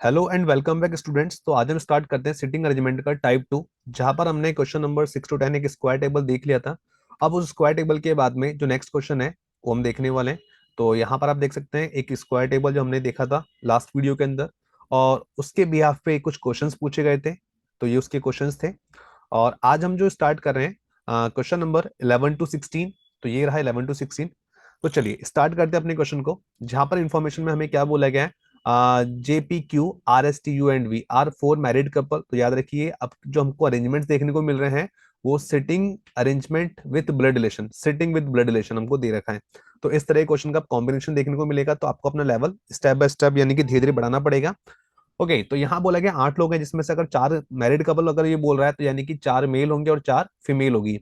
Hello and welcome back students. तो आज हम स्टार्ट करते हैं सिटिंग अरेंजमेंट का टाइप 2, जहां पर हमने क्वेश्चन नंबर 6 to 10 एक स्क्वायर टेबल देख लिया था। अब उस स्क्वायर टेबल के बाद में जो नेक्स्ट क्वेश्चन है वो हम देखने वाले हैं। तो यहाँ पर आप देख सकते हैं एक स्क्वायर टेबल जो हमने देखा था लास्ट वीडियो के अंदर, और उसके बिहाफ पे कुछ क्वेश्चंस पूछे गए थे। तो ये उसके क्वेश्चंस थे। और आज हम जो स्टार्ट कर रहे हैं क्वेश्चन नंबर 11 to 16। तो ये रहा 11 to 16। तो चलिए स्टार्ट करते हैं अपने क्वेश्चन को, जहां पर इंफॉर्मेशन में हमें क्या बोला गया है। JPQ RSTU and V are four married couple. तो याद रखिए, अब जो हमको अरेंजमेंट देखने को मिल रहे हैं वो sitting arrangement with blood relation, sitting with blood relation हमको दे रखा है। तो इस तरह क्वेश्चन का कॉम्बिनेशन देखने को मिलेगा। तो आपको अपना लेवल स्टेप बाय स्टेप यानी कि धीरे धीरे बढ़ाना पड़ेगा। ओके, तो यहाँ बोला गया 8 लोग हैं, जिसमें से अगर 4 मैरिड कपल अगर ये बोल रहा है तो यानी कि 4 मेल होंगे और 4 फीमेल होगी।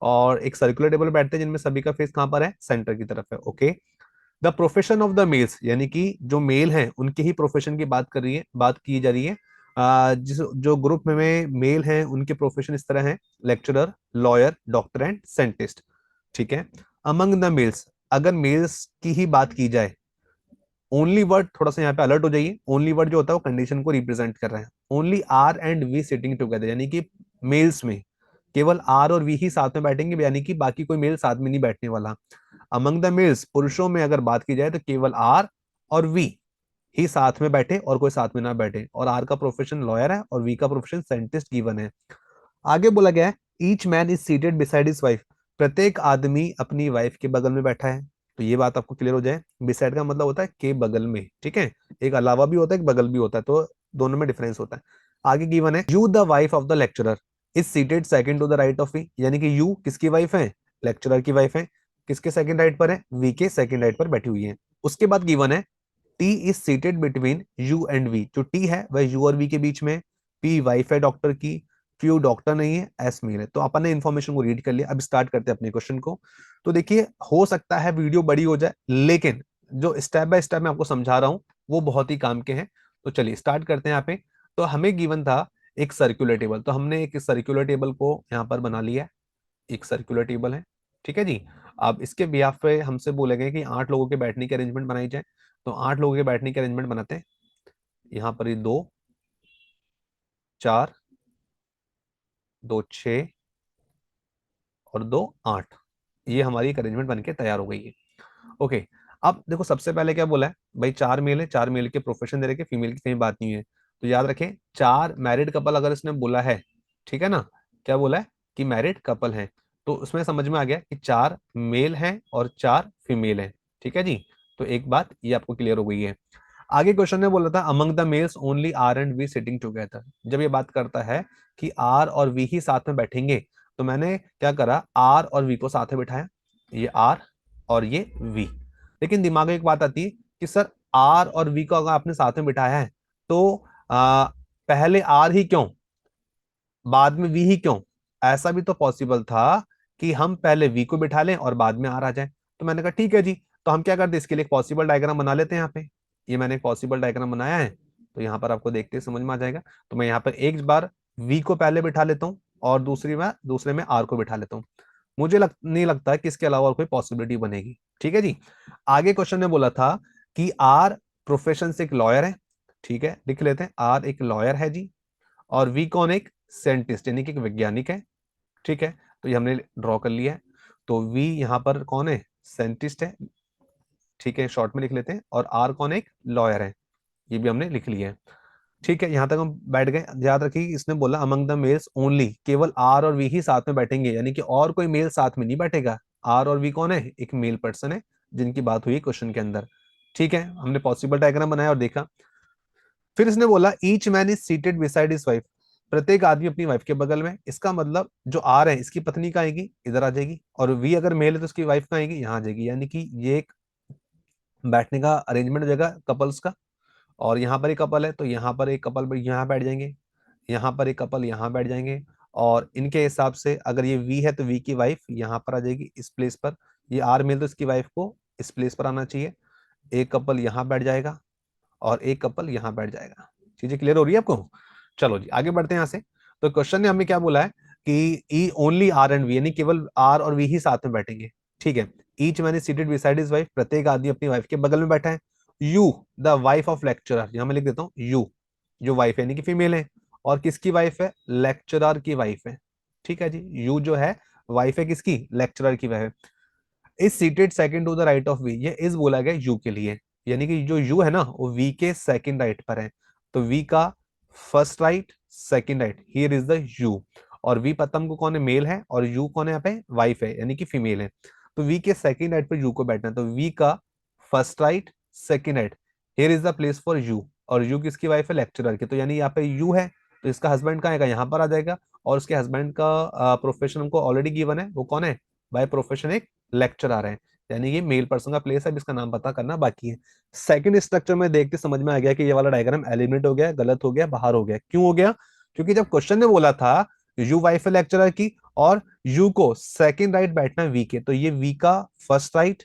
और एक सर्कुलर टेबल बैठते हैं जिनमें सभी का फेस कहाँ पर है, सेंटर की तरफ है। Okay, the profession of the mails, यानी कि जो मेल हैं उनके ही प्रोफेशन की बात की जा रही है। जिस जो ग्रुप में मेल हैं उनके प्रोफेशन इस तरह हैं: lecturer, lawyer, doctor and scientist. ठीक है। अमंग द मेल्स, अगर मेल्स की ही बात की जाए, ओनली वर्ड थोड़ा सा यहाँ पे अलर्ट हो जाइए। ओनली वर्ड जो होता है वो कंडीशन को रिप्रेजेंट कर रहा है। Only R and V sitting together, यानी कि मेल्स में केवल आर और वी ही साथ में बैठेंगे, यानी कि बाकी कोई मेल साथ में नहीं बैठने वाला। अमंग द मेल्स, पुरुषों में अगर बात की जाए तो केवल आर और वी ही साथ में बैठे और कोई साथ में ना बैठे। और आर का प्रोफेशन लॉयर है और वी का प्रोफेशन साइंटिस्ट गिवन है। आगे बोला गया है each man is seated beside his wife, प्रत्येक आदमी अपनी वाइफ के बगल में बैठा है। तो ये बात आपको क्लियर हो जाए, बिसाइड का मतलब होता है के बगल में। ठीक है, एक अलावा भी होता है, एक बगल भी होता है, तो दोनों में डिफरेंस होता है। आगे गिवन है U the wife of the lecturer is seated second to the right of V, यानी कि यू किसकी वाइफ है, लेक्चरर की वाइफ है। किसके सेकंड राइट पर है, वी के सेकंड राइट पर बैठी हुई है। उसके बाद गिवन है T is seated between U and V, जो टी है वह यू और वी के बीच में। पी वाइफ है डॉक्टर की, क्यू डॉक्टर नहीं है, एस मेल है। तो अपन ने इन्फॉर्मेशन को रीड कर लिया। अब स्टार्ट करते हैं अपने क्वेश्चन को। तो देखिए, हो सकता है वीडियो बड़ी हो जाए, लेकिन जो स्टेप बाय स्टेप मैं आपको समझा रहा हूं वो बहुत ही काम के हैं। तो चलिए स्टार्ट करते हैं यहाँ पे। तो हमें गिवन था एक सर्कुलर टेबल, तो हमने एक सर्कुलर टेबल को यहाँ पर बना लिया है। एक सर्कुलर टेबल है, ठीक है जी। अब इसके बिहाफ पे हमसे बोले गए कि 8 लोगों के बैठने की अरेंजमेंट बनाई जाए। तो 8 लोगों के बैठने की अरेंजमेंट बनाते हैं। यहाँ पर ये 2, 4, 2, 6 और 2, 8। ये हमारी एक अरेंजमेंट बनके तैयार हो गई है। ओके, अब देखो सबसे पहले क्या बोला है भाई, 4 मेल है, 4 मेल के प्रोफेशन दे रखे, फीमेल की कहीं बात नहीं है। तो याद रखें, 4 मैरिड कपल अगर इसने बोला है, ठीक है ना, क्या बोला है कि मैरिड कपल है, तो उसमें समझ में आ गया कि 4 मेल हैं और 4 फीमेल हैं। ठीक है जी। तो एक बात ये आपको क्लियर हो गई है। आगे क्वेश्चन में बोला था among the males only R and V sitting together. जब ये बात करता है कि आर और वी ही साथ में बैठेंगे, तो मैंने क्या करा, आर और वी को साथ में बिठाया। ये आर और ये वी। लेकिन दिमाग में एक बात आती है कि सर, आर और वी को अगर आपने साथ में बिठाया है तो पहले आर ही क्यों, बाद में वी ही क्यों? ऐसा भी तो पॉसिबल था कि हम पहले वी को बिठा लें और बाद में आर आ जाए। तो मैंने कहा ठीक है जी, तो हम क्या करते हैं, इसके लिए एक पॉसिबल डायग्राम बना लेते हैं यहाँ पे। ये मैंने एक पॉसिबल डायग्राम बनाया है, तो यहाँ पर आपको देखते समझ में आ जाएगा। तो मैं यहाँ पर एक बार वी को पहले बिठा लेता हूँ और दूसरे में आर को बिठा लेता हूँ। मुझे नहीं लगता कि इसके अलावा और कोई पॉसिबिलिटी बनेगी। ठीक है जी। आगे क्वेश्चन ने बोला था कि आर प्रोफेशन से एक लॉयर है। ठीक है, लिख लेते हैं, आर एक लॉयर है जी। और वी कौन, एक साइंटिस्ट यानी कि एक वैज्ञानिक है। ठीक है, तो ये हमने ड्रॉ कर लिया है। तो वी यहाँ पर कौन है, साइंटिस्ट है। ठीक है, शॉर्ट में लिख लेते हैं। और आर कौन है, एक लॉयर है। ये भी हमने लिख लिया है। ठीक है, यहां तक हम बैठ गए। याद रखिए इसने बोला अमंग द मेल्स ओनली, केवल आर और वी ही साथ में बैठेंगे, यानी कि और कोई मेल साथ में नहीं बैठेगा। आर और वी कौन है, एक मेल पर्सन है जिनकी बात हुई क्वेश्चन के अंदर। ठीक है, हमने पॉसिबल डायग्राम बनाया और देखा। फिर इसने बोला each man is seated beside his wife, प्रत्येक आदमी अपनी वाइफ के बगल में। इसका मतलब जो आर है इसकी पत्नी कहाँ आएगी, इधर आ जाएगी। और वी अगर मेल है तो उसकी वाइफ कहाँ आएगी, यहाँ आ जाएगी। यानी कि ये एक बैठने का अरेंजमेंट हो जाएगा कपल्स का। और यहाँ पर एक कपल है तो यहाँ पर एक कपल यहाँ बैठ जाएंगे, यहाँ पर एक कपल यहाँ बैठ जाएंगे। और इनके हिसाब से अगर ये वी है तो वी की वाइफ यहाँ पर आ जाएगी इस प्लेस पर। ये आर मेल तो इसकी वाइफ को इस प्लेस पर आना चाहिए। एक कपल यहाँ बैठ जाएगा और एक कपल यहाँ बैठ जाएगा। चीजें क्लियर हो रही है आपको? चलो जी आगे बढ़ते हैं यहाँ से। तो क्वेश्चन ने हमें क्या बोला है कि ई ओनली आर एंड वी, यानी केवल आर और वी ही साथ में बैठेंगे। ठीक है, each man is seated beside his wife, प्रत्येक आदमी अपनी वाइफ के बगल में बैठा है। U the wife of lecturer, यहां मैं लिख देता हूँ यू, जो वाइफ यानी कि फीमेल है, और किसकी वाइफ है, लेक्चरर की वाइफ है। ठीक है जी, यू जो है वाइफ है किसकी, लेक्चरर की वाइफ है। Is seated second to the right of V, ये इज बोला गया यू के लिए, यानी कि जो यू है ना वो वी के सेकंड राइट पर है। तो वी का first right, second right, here is the you. और वी पता हमको कौन है, मेल है, और यू कौन है यहाँ पे, वाइफ है यानी कि फीमेल है। तो वी के सेकंड राइट पर यू को बैठना है, तो वी का first right, second right, here is the place for you. और यू किसकी वाइफ है, लेक्चरर की, तो यानी यहाँ पे यू है, तो इसका हस्बैंड कहाँ आएगा, यहाँ पर आ जाएगा। और उसके हस्बैंड का प्रोफेशन हमको ऑलरेडी गिवन है, वो कौन है, बाय प्रोफेशन एक लेक्चर आ रहे हैं, यानी ये मेल पर्सन का प्लेस है, जिसका नाम पता करना बाकी है। सेकंड स्ट्रक्चर में देख के समझ में आ गया कि ये वाला डायग्राम एलिमिनेट हो गया, गलत हो गया, बाहर हो गया। क्यों हो गया, क्योंकि जब क्वेश्चन ने बोला था यू वाइफ है लेक्चरर की, और यू को सेकंड राइट बैठना वी के, तो ये वी का फर्स्ट राइट,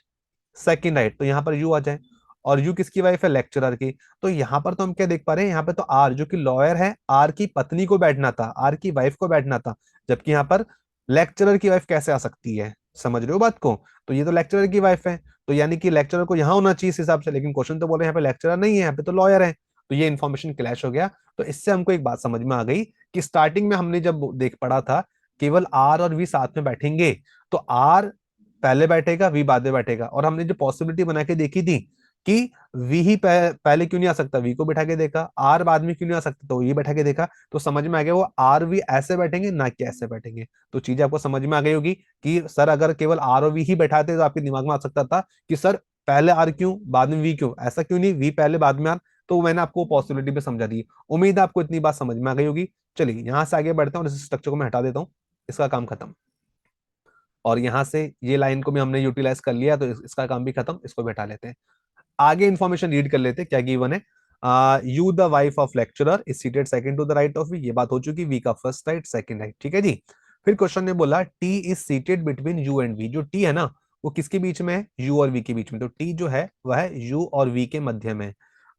सेकंड राइट, तो यहाँ पर यू आ जाए। और यू किसकी वाइफ है, लेक्चरर की। तो यहाँ पर तो हम क्या देख पा रहे हैं, यहाँ पे तो आर जो कि लॉयर है, आर की पत्नी को बैठना था, आर की वाइफ को बैठना था, जबकि यहाँ पर लेक्चरर की वाइफ कैसे आ सकती है, समझ रहे हो बात को। तो ये तो लेक्चरर की वाइफ है, तो यानी कि लेक्चरर को यहाँ होना चाहिए इस हिसाब से, लेकिन क्वेश्चन तो बोले यहाँ पे लेक्चरर नहीं है, यहाँ पे तो लॉयर है। तो ये इन्फॉर्मेशन क्लैश हो गया। तो इससे हमको एक बात समझ में आ गई कि स्टार्टिंग में हमने जब देख पढ़ा था केवल आर और वी साथ में बैठेंगे, तो आर पहले बैठेगा, वी बाद में बैठेगा। और हमने जो पॉसिबिलिटी बना के देखी थी कि वी ही पहले क्यों नहीं आ सकता, वी को बैठा के देखा, आर बाद में क्यों नहीं आ सकता, तो ये बैठा के देखा, तो समझ में आ गया वो आर वी ऐसे बैठेंगे ना कि ऐसे बैठेंगे। तो चीजें आपको समझ में आ गई होगी कि सर अगर केवल आर और वी ही बैठाते तो आपके दिमाग में आ सकता था कि सर पहले आर क्यों बाद में वी क्यों, ऐसा क्यों नहीं, वी पहले बाद में आर। तो मैंने आपको पॉसिबिलिटी पे समझा दी। उम्मीद है आपको इतनी बात समझ में आ गई होगी। चलिए यहां से आगे बढ़ते हैं और इस स्ट्रक्चर को मैं हटा देता हूँ, इसका काम खत्म। और यहां से ये लाइन को भी हमने यूटिलाइज कर लिया, तो इसका काम भी खत्म, इसको बैठा लेते हैं। आगे इंफॉर्मेशन रीड कर लेते हैं क्या गिवन है। U the wife of lecturer is seated second to the right of V, ये बात हो चुकी, वी का फर्स्ट राइट, सेकंड राइट, ठीक है जी। फिर क्वेश्चन ने बोला T is seated between U and V, जो टी है ना वो किसके बीच में है, यू और वी के बीच में। तो टी जो है वह है यू और वी के मध्य में।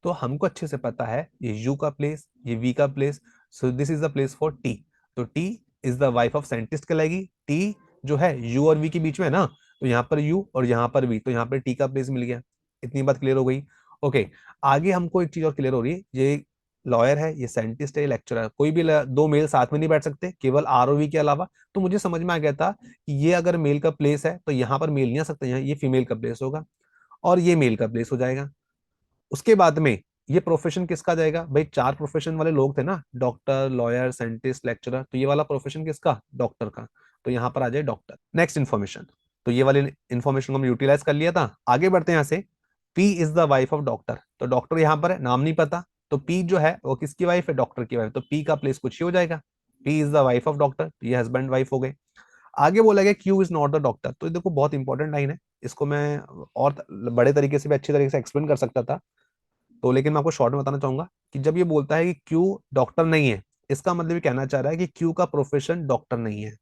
तो हमको अच्छे से पता है ये यू का प्लेस, ये वी का place, so this is the place for T. तो T is the wife of scientist कहलाएगी। टी जो है यू और वी के बीच में है ना, तो यहाँ पर यू और यहाँ पर वी, तो यहाँ पर टी का प्लेस मिल गया। इतनी बात क्लियर हो गई। ओके, आगे हमको एक चीज और क्लियर हो रही है, ये लॉयर है, ये साइंटिस्ट है, ये लेक्चरर है, कोई भी दो मेल साथ में नहीं बैठ सकते केवल आरओवी के अलावा। तो मुझे समझ में आ गया था कि ये अगर मेल का प्लेस है तो यहाँ पर मेल नहीं आ सकता, यहाँ ये फीमेल का प्लेस होगा, और ये मेल का प्लेस हो जाएगा। उसके बाद में ये प्रोफेशन किसका जाएगा, भाई चार प्रोफेशन वाले लोग थे ना, डॉक्टर, लॉयर, साइंटिस्ट, लेक्चरर, तो ये वाला प्रोफेशन किसका, डॉक्टर का। तो यहाँ पर आ जाए डॉक्टर। नेक्स्ट इन्फॉर्मेशन, तो ये वाली इन्फॉर्मेशन को हम यूटिलाइज कर लिया था। आगे बढ़ते हैं यहाँ से। P is the wife of doctor, तो डॉक्टर यहाँ पर है, नाम नहीं पता, तो पी जो है वो किसकी वाइफ है, डॉक्टर की वाइफ, तो पी का प्लेस कुछ ही हो जाएगा। P is the wife of doctor, ये हस्बैंड वाइफ हो गए। आगे बोला गया Q is not the doctor, तो ये देखो बहुत इंपॉर्टेंट लाइन है, इसको मैं और बड़े तरीके से भी अच्छी तरीके से एक्सप्लेन कर सकता था, तो लेकिन मैं आपको शॉर्ट में बताना चाहूंगा कि जब ये बोलता है कि क्यू डॉक्टर नहीं है, इसका मतलब ये कहना चाह रहा है कि क्यू का प्रोफेशन डॉक्टर नहीं है,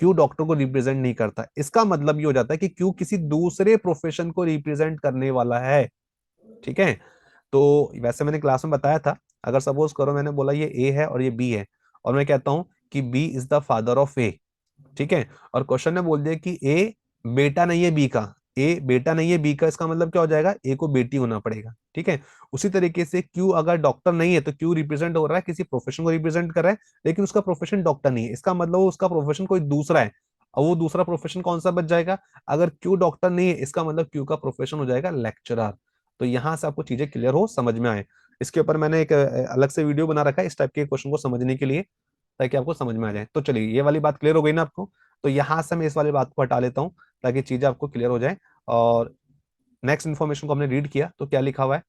क्यू डॉक्टर को रिप्रेजेंट नहीं करता। इसका मतलब ये हो जाता है कि क्यू किसी दूसरे प्रोफेशन को रिप्रेजेंट करने वाला है, ठीक है। तो वैसे मैंने क्लास में बताया था, अगर सपोज करो मैंने बोला ये ए है और ये बी है, और मैं कहता हूं कि B is the father of A, ठीक है, और क्वेश्चन ने बोल दिया कि ए बेटा नहीं है बी का, ए बेटा नहीं है बी का, इसका मतलब क्या हो जाएगा, ए को बेटी होना पड़ेगा, ठीक है। उसी तरीके से क्यू अगर डॉक्टर नहीं है तो क्यू रिप्रेजेंट हो रहा है किसी प्रोफेशन को रिप्रेजेंट कर रहा है, लेकिन उसका प्रोफेशन डॉक्टर नहीं है, इसका मतलब उसका प्रोफेशन कोई दूसरा है। और वो दूसरा प्रोफेशन कौन सा बच जाएगा, अगर क्यू डॉक्टर नहीं है इसका मतलब क्यू का प्रोफेशन हो जाएगा लेक्चरर। तो यहां से आपको चीजें क्लियर हो, समझ में आए। इसके ऊपर मैंने एक अलग से वीडियो बना रखा है इस टाइप के क्वेश्चन को समझने के लिए, ताकि आपको समझ में आ जाए। तो चलिए ये वाली बात क्लियर हो गई ना आपको, तो यहां से मैं इस वाली बात को हटा लेता हूं ताकि चीजें आपको क्लियर हो जाए। और नेक्स्ट इन्फॉर्मेशन को हमने रीड किया, तो क्या लिखा हुआ है,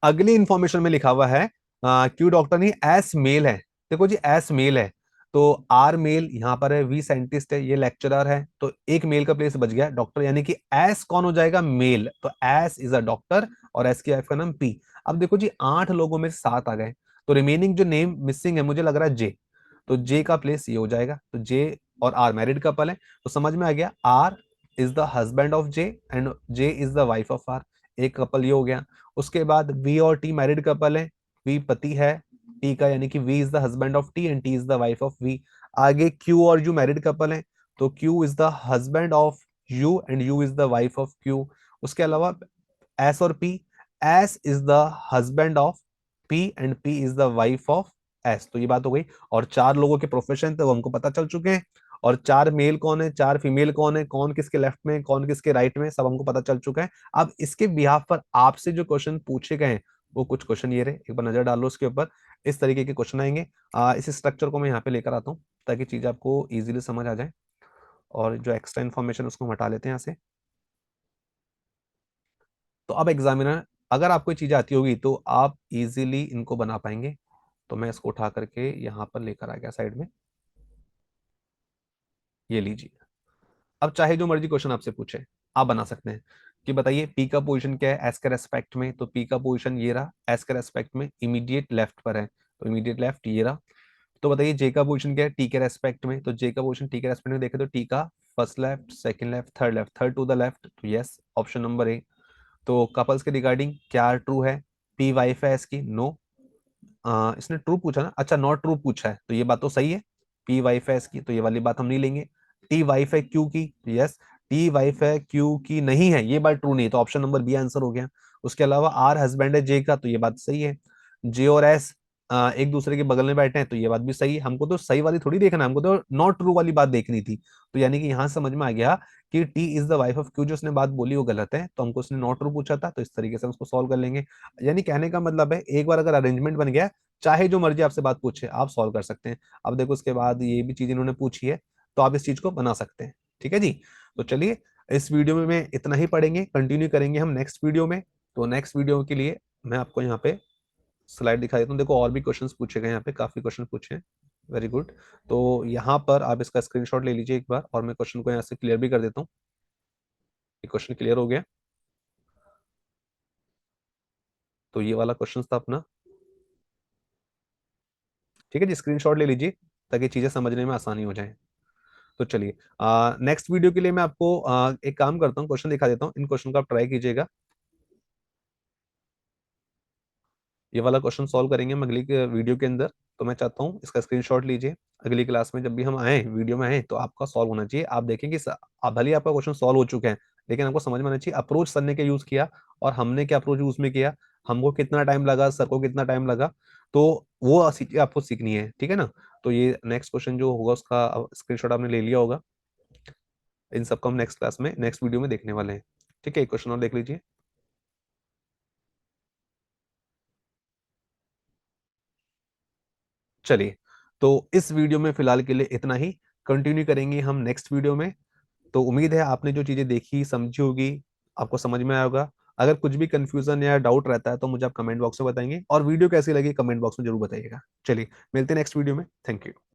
अगली इंफॉर्मेशन में लिखा हुआ है क्यू डॉक्टर नहीं एस मेल है। देखो जी एस मेल है, तो आर मेल यहाँ पर है, वी साइंटिस्ट है, ये लेक्चरर है, तो एक मेल का प्लेस बच गया डॉक्टर, यानी कि एस कौन हो जाएगा, मेल, तो एस इज अ डॉक्टर, और एस की वाइफ का नाम पी। अब देखो जी 8 लोगों में से 7 आ गए, तो रिमेनिंग जो नेम मिसिंग है मुझे लग रहा है जे, तो जे का प्लेस ये हो जाएगा। तो जे और आर मैरिड कपल है, तो समझ में आ गया R is the husband of J and J is the wife of R, एक कपल ये हो गया। उसके बाद वी और टी मैरिड कपल है, वी पति है टी का, यानी कि V is the husband of T and T is the wife of V. आगे क्यू और यू मैरिड कपल है, तो Q is the husband of U and U is the wife of Q. उसके अलावा S और P, S is the husband of P and P is the wife of S। तो ये बात हो गई। और 4 लोगों के प्रोफेशन थे वो हमको पता चल चुके हैं। और 4 मेल कौन है, 4 फीमेल कौन है, कौन किसके लेफ्ट में, कौन किसके राइट में, सब हमको पता चल चुका है। अब इसके बिहाफ पर आपसे जो क्वेश्चन पूछे गए हैं वो कुछ क्वेश्चन ये रहे, एक बार नजर डालो उसके ऊपर। इस तरीके के क्वेश्चन आएंगे। इस स्ट्रक्चर को मैं यहाँ पे लेकर आता हूँ ताकि चीज आपको इजीली समझ आ जाए। और जो एक्स्ट्रा इन्फॉर्मेशन उसको हम हटा लेते हैं यहाँ से। तो अब एग्जामिनर, अगर आपको ये चीजें आती होगी तो आप इजीली इनको बना पाएंगे। तो मैं इसको उठा करके यहाँ पर लेकर आ गया साइड में। ये लीजिए। अब चाहे जो मर्जी क्वेश्चन आपसे पूछे आप बना सकते हैं कि बताइए पी का पोजीशन क्या है एस के रेस्पेक्ट में। तो पी का पोजीशन ये रहा, एस के रेस्पेक्ट में इमीडिएट लेफ्ट पर है, तो इमीडिएट लेफ्ट ये रहा। तो बताइए जे का पोजीशन क्या है टी के रेस्पेक्ट में। तो जे का पोजीशन टी के रेस्पेक्ट में देखे तो टी का first left, second left, third left, third to the left, तो यस ऑप्शन नंबर ए। तो कपल्स के रिगार्डिंग क्या ट्रू है, पी वाइफ है इसकी, नो। इसने ट्रू पूछा ना, अच्छा नॉट ट्रू पूछा है, तो ये बात तो सही है। पी वाइफ है इसकी, तो ये वाली बात हम नहीं लेंगे। टी वाइफ है क्यू की, यस। टी वाइफ है क्यू की नहीं है, ये बात ट्रू नहीं है, तो ऑप्शन नंबर बी आंसर हो गया। उसके अलावा आर हस्बैंड है जे का, तो ये बात सही है। जे और एस एक दूसरे के बगल में बैठे हैं, तो ये बात भी सही है। हमको तो सही वाली थोड़ी देखना है, हमको तो नॉट ट्रू वाली बात देखनी थी। तो यानी कि यहां से समझ में आ गया कि T is the wife of Q, जो उसने बात बोली वो गलत है, तो हमको उसने नॉट ट्रू पूछा था, तो इस तरीके से हम उसको सॉल्व कर लेंगे। यानी कहने का मतलब है एक बार अगर अरेंजमेंट बन गया, चाहे जो मर्जी आपसे बात पूछे आप सॉल्व कर सकते हैं। अब देखो उसके बाद ये भी चीज इन्होंने पूछी है, तो आप इस चीज को बना सकते हैं। ठीक है जी। तो चलिए इस वीडियो में इतना ही पढ़ेंगे, कंटिन्यू करेंगे हम नेक्स्ट वीडियो में। तो नेक्स्ट वीडियो के लिए मैं आपको यहाँ पे स्लाइड दिखा देता हूँ। देखो और भी क्वेश्चंस पूछे गए यहाँ पे, काफी क्वेश्चन पूछे हैं। Very good. तो यहाँ पर आप इसका स्क्रीनशॉट ले लीजिए एक बार, और मैं क्वेश्चन को यहाँ से क्लियर भी कर देता हूँ। ये क्वेश्चन क्लियर हो गया। तो ये वाला क्वेश्चन था अपना। ठीक है जी, स्क्रीनशॉट ले लीजिए ताकि चीजें समझने में आसानी हो जाए। तो चलिए नेक्स्ट वीडियो के लिए मैं आपको एक काम करता हूँ, क्वेश्चन दिखा देता हूँ। इन क्वेश्चन का आप ट्राई कीजिएगा। ये वाला क्वेश्चन सॉल्व करेंगे हम अगली के वीडियो के अंदर। तो मैं चाहता हूँ इसका स्क्रीनशॉट लीजिए। अगली क्लास में जब भी हम आए, वीडियो में आए, तो आपका सॉल्व होना चाहिए। आप देखें कि भले ही आपका क्वेश्चन सॉल्व हो चुका है, लेकिन आपको समझ में आना चाहिए अप्रोच सर ने क्या यूज किया और हमने क्या अप्रोच यूज में किया, हमको कितना टाइम लगा, सर को कितना टाइम लगा। तो वो आपको सीखनी है, ठीक है ना। तो ये नेक्स्ट क्वेश्चन जो होगा उसका स्क्रीनशॉट आपने ले लिया होगा। इन सबको हम नेक्स्ट क्लास में, नेक्स्ट वीडियो में देखने वाले हैं। ठीक है, एक क्वेश्चन और देख लीजिए। चलिए, तो इस वीडियो में फिलहाल के लिए इतना ही। कंटिन्यू करेंगे हम नेक्स्ट वीडियो में। तो उम्मीद है आपने जो चीजें देखी समझी होगी, आपको समझ में आया होगा। अगर कुछ भी कंफ्यूजन या डाउट रहता है तो मुझे आप कमेंट बॉक्स में बताएंगे, और वीडियो कैसी लगी कमेंट बॉक्स में जरूर बताइएगा। चलिए मिलते हैं नेक्स्ट वीडियो में। Thank you.